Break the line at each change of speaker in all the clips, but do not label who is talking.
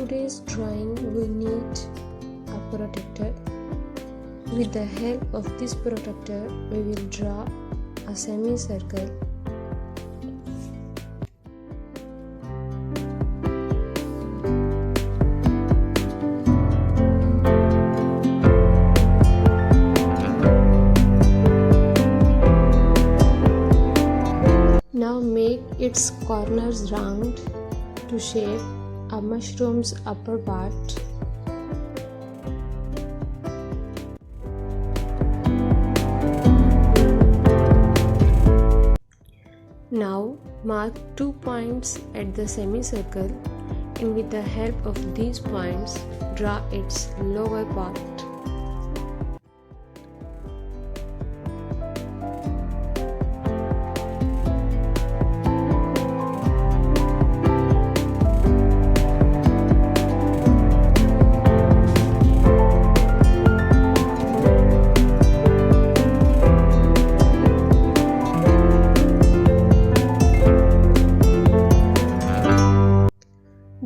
today's drawing we need a protector. With the help of this protector we will draw a semicircle. Now make its corners round to shape a mushroom's upper part. Now mark 2 points at the semicircle and with the help of these points draw its lower part.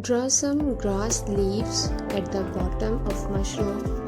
Draw some grass leaves at the bottom of mushroom.